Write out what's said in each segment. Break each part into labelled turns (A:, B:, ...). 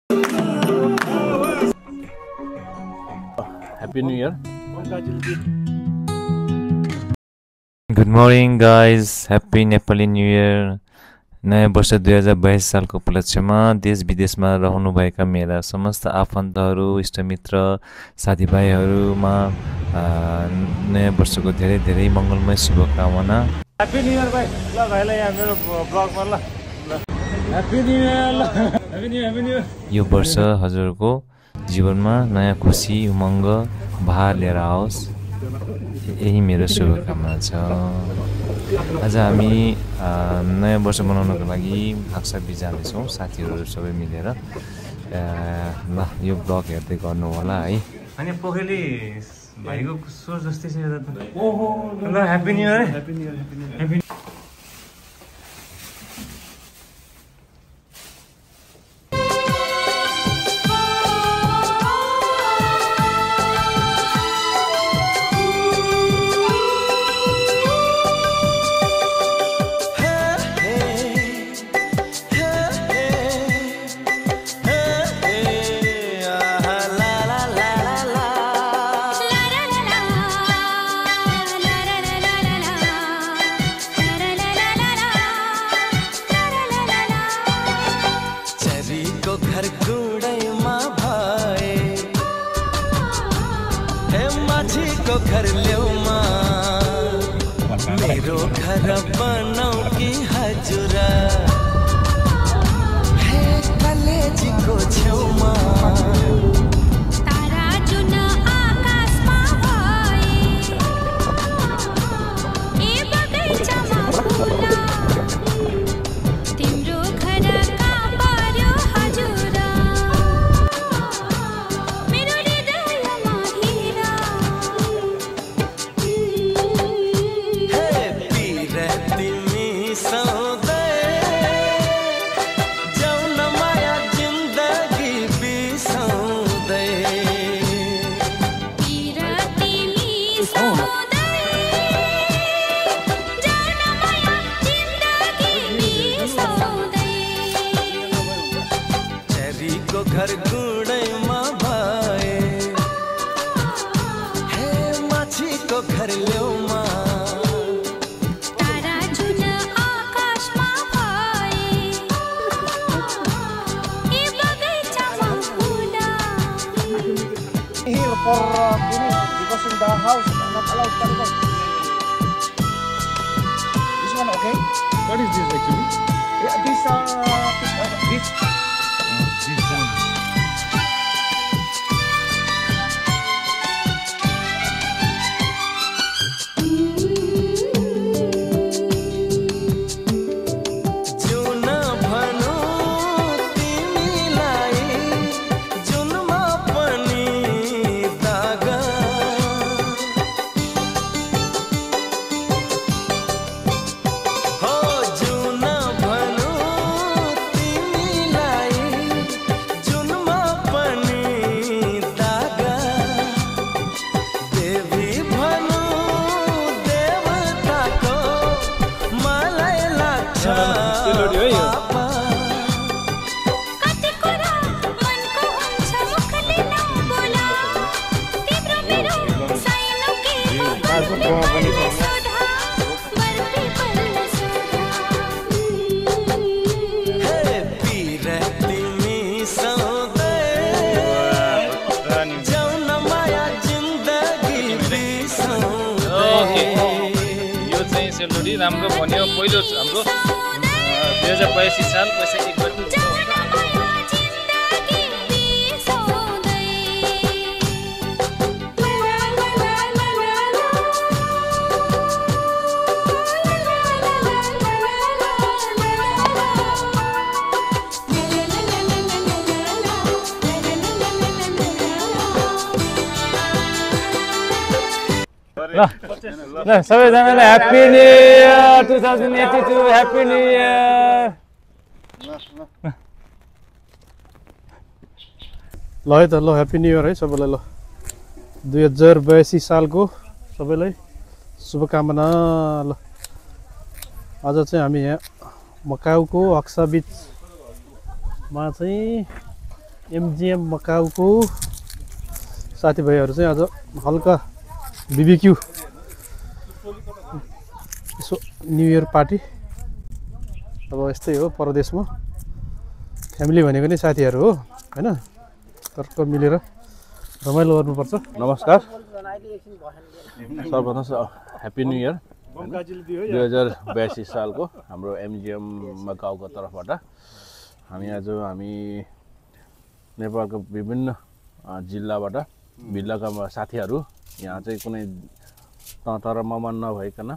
A: Happy New Year.
B: Good morning guys, Happy Nepali New Year. नयाँ वर्ष 2022 सालको उपलक्ष्यमा देश विदेशमा रहनुभएका मेरा समस्त आफन्तहरू, इष्टमित्र, साथीभाइहरूमा नयाँ वर्षको धेरै धेरै मङ्गलमय शुभकामना।
A: Happy New Year भाइ। ल भाइलाई यहाँ मेरो ब्लगमा ल। Happy New Year ल। Happy New Year। यो
B: वर्ष हजुरको जीवनमा नयाँ खुसी, उमङ्ग, बहार लिएर आओस्, यही मेरो शुभकामना छ। आज हामी नयाँ वर्ष मनाउनको लागि हाक्साबी जाँदैछौँ साथीहरू सबै मिलेर। ल यो ब्लग हेर्दै गर्नु होला है। अनि पोखरेली भाइको सोच जस्तै छ त। ओहो ल happy new year. Happy new year.
C: घर ल्याउमा मेरो घर बनाऊ कि हजुरा हे कलेजीको छेउमा
D: तारा जुन आकाशमा भए ए बगैँचामा फुला तिम्रो घर कहाँ पर्यो हजुरा मेरो हृदयमा हिरा
C: घर गुडैमा भए हे माछीको घर ल्याउमा
D: तारा जुन आकाशमा भए ए बगैँचामा फुला
E: Here for finish because in the house I'm not allowed to go. This one okay?
A: What is this actually?
E: Yeah, this
A: सेलरोटी राम्रो बन्यो। पहिलो हाम्रो 2082 साल वैशाख 1 गते
B: ल सबैजनालाई happy new year 2082 happy new year.
E: ल है त ल ह्यापी न्यू इयर है सबैलाई। ल 2082 सालको सबैलाई शुभकामना। ल आज चाहिँ हामी यहाँ मकाउको हक्सा बिचमा चाहिँ
F: एमजिएम मकाउको साथीभाइहरू चाहिँ आज हल्का बिबिक्यू यसो न्यु इयर पार्टी। अब यस्तै हो परदेशमा फ्यामिली भनेको नै साथीहरू हो हैन, तर्क मिलेर रमाइलो गर्नुपर्छ।
G: नमस्कार, सर्वप्रथम ह्याप्पी न्यू इयर 2082 सालको हाम्रो एमजिएम मकाउको तर्फबाट हामी नेपालको विभिन्न जिल्लाबाट भिल्लाका साथीहरू यहाँ चाहिँ कुनै तर ममा नभइकन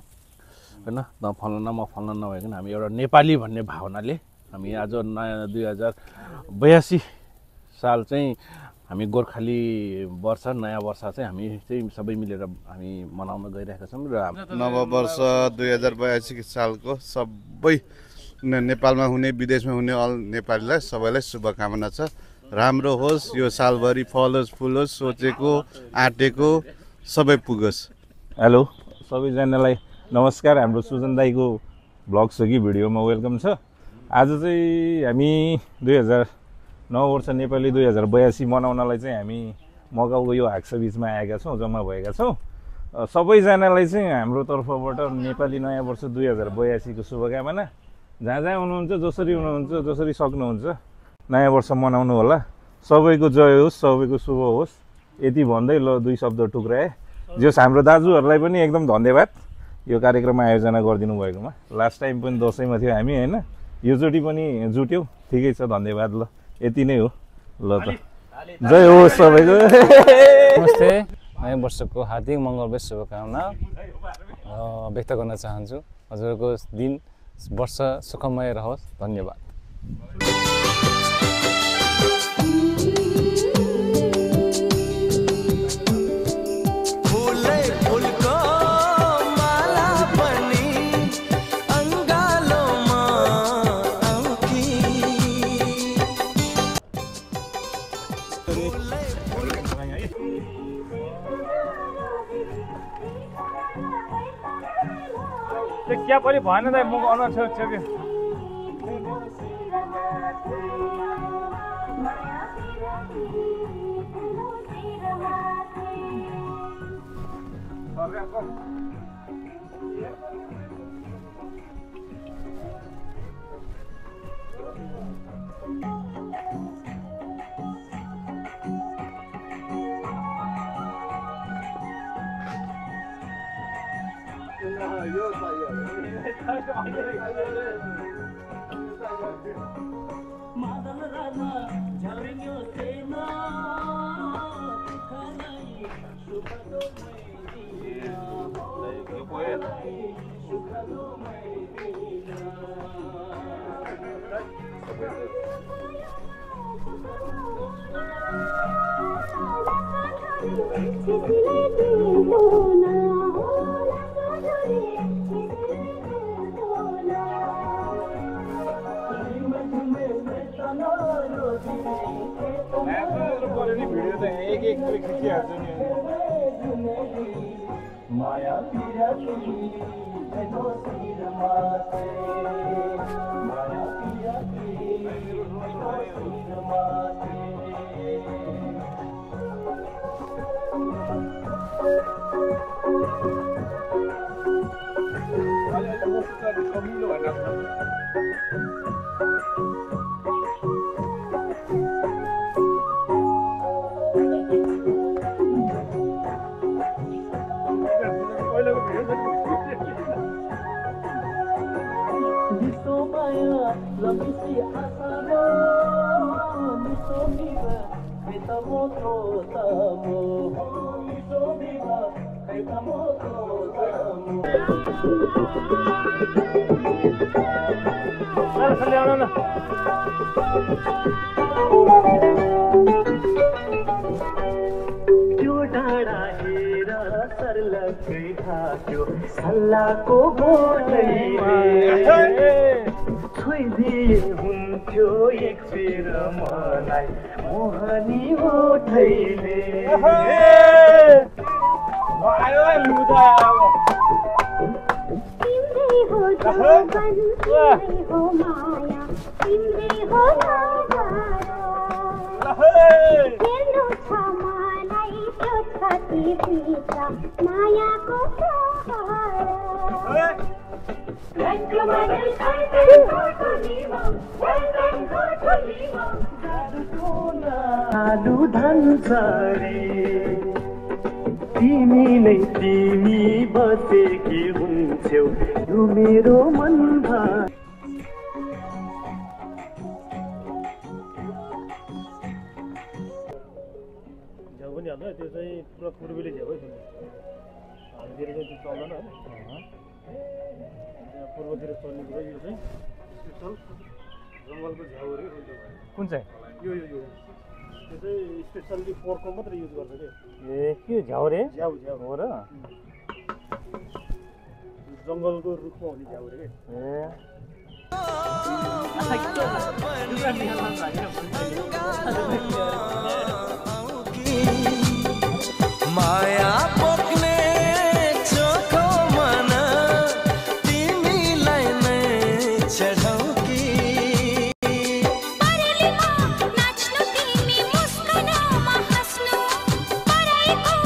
G: हैन फलाना म फलाना नभइकन हामी एउटा नेपाली भन्ने भावनाले हामी आज नयाँ 2082 साल चाहिँ हामी गोर्खाली वर्ष नयाँ वर्ष चाहिँ हामी चाहिँ सबै मिलेर हामी मनाउन गइरहेका छौँ र
H: नव वर्ष 2082 सालको सबै नेपालमा हुने विदेशमा हुने अल नेपालीलाई सबैलाई शुभकामना छ। राम्रो होस्, यो सालभरि फलोस् फुलोस्, सोचेको आँटेको सबै पुगोस्।
I: हेलो सबैजनालाई नमस्कार, हाम्रो सुजन दाईको ब्लग छ कि भिडियोमा वेलकम छ। आज चाहिँ हामी 2009 वर्ष नेपाली 2082 मनाउनलाई चाहिँ हामी मकाउको यो हाक्सा बिचमा आएका छौँ, जम्मा भएका छौँ। सबैजनालाई चाहिँ हाम्रो तर्फबाट नेपाली नयाँ वर्ष 2082 को शुभकामना। जहाँ जहाँ हुनुहुन्छ, जसरी हुनुहुन्छ, जसरी सक्नुहुन्छ नयाँ वर्ष मनाउनु होला। सबैको जय होस्, सबैको शुभ होस्, यति भन्दै ल 2 शब्द टुक्राए। जस हाम्रो दाजुहरूलाई पनि एकदम धन्यवाद यो कार्यक्रम आयोजना गरिदिनु भएकोमा। लास्ट टाइम पनि दसैँमा थियो हामी हैन, योचोटि पनि जुट्यौँ, ठिकै छ, धन्यवाद। ल यति नै हो, ल त जय होस् सबैको।
J: नमस्ते, नयाँ वर्षको हार्दिक मङ्गलमय शुभकामना व्यक्त गर्न चाहन्छु। हजुरको दिन वर्ष सुखमय रहोस्, धन्यवाद।
A: क्या पनि भएन दाइ, म अनुहार छेउ
C: सल्लाको बोलैले छोइदिए हुन्थ्यो एक बेर मलाई मोहनी उठैले। तिम्रै हो जवान, तिम्रै हो माया, तिम्रै हो नजारा।
D: हेर्नु छ मलाई त्यो छातीभित्र मायाको प्रहार
K: आलु धनसरी तिमी नै तिमी बसेकी हुन्छौ यो मेरो मनभा
F: झ्याउ पनि हाल्नु त्यो चाहिँ पुरा पूर्वीले झ्याउ है हाम्रोतिर चाहिँ त्यो चल्दैन होइन पूर्वतिर चल्ने कुरा यो चाहिँ स्पेसल जङ्गलको झ्याउ अरे
J: कुन चाहिँ
F: यो त्यो चाहिँ स्पेसल्ली पोर्कको मात्रै युज गर्छ क्या
J: ए के झ्याउ रे
F: झ्याउ झ्याउ
J: हो र
F: जङ्गलको रुखमा हुने झ्याउ रे
C: माया पोख्ने चोखो मन तिमीलाई नै चढाउ कि
D: परेलीमा नाच्नु तिमी मुस्कानमा हाँस्नु पराइको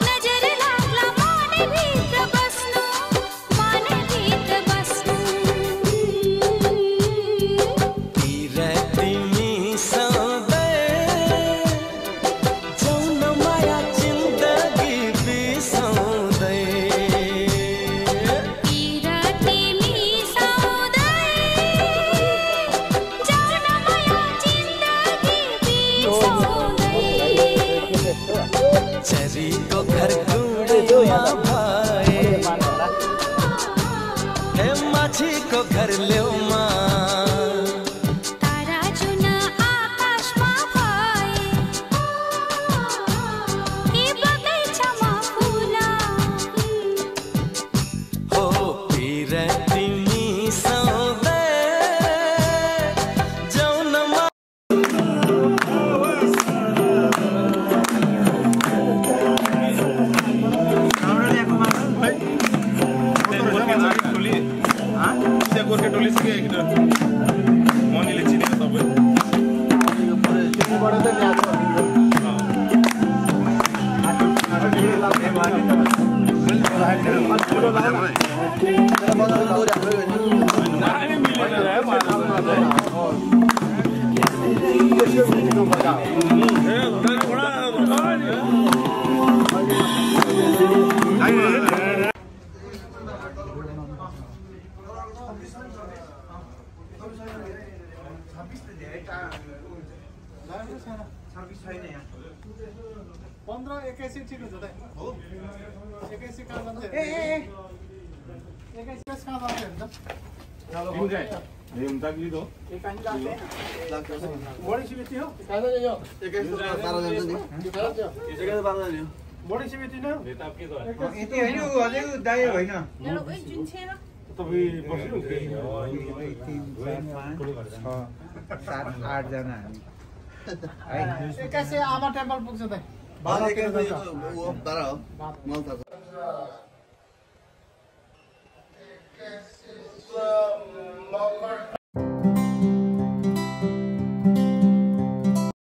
D: नजर लाग्ला मनभित्र बस्नु
C: तिमी सधैँ जाउँ न माया जिन्दगी बिसाउँदै चरीको घर गुडैमा भए हे माछीको घर ल्याउमा
D: तारा जुन आकाशमा भए के बगैँचामा फुल
C: हो पिर तिमी सधैँ जाउँ न
A: गोर्खे टोली सिके मनीले चिनेको
E: सर्भिस छैन यहाँ 15-21 ठिक हुन्छ त हो 21 कहाँ जान्छ ए 21 कहाँ जान्छ हेर्नु त
A: दो
E: बड़ी समिति हो कहाँ जान्छ यो 21 12 जान्छ नि 21 12 जान्छ बड़ी समिति न यति हैन अझै दाइ होइन
L: मेरो ओइ जुन छ
A: तपाई बस्नु
E: 3 4 5 6 7 8 जना हामी 21 आमा टेम्पल पुग्छ त 12 हो 12 हो मल त
H: Number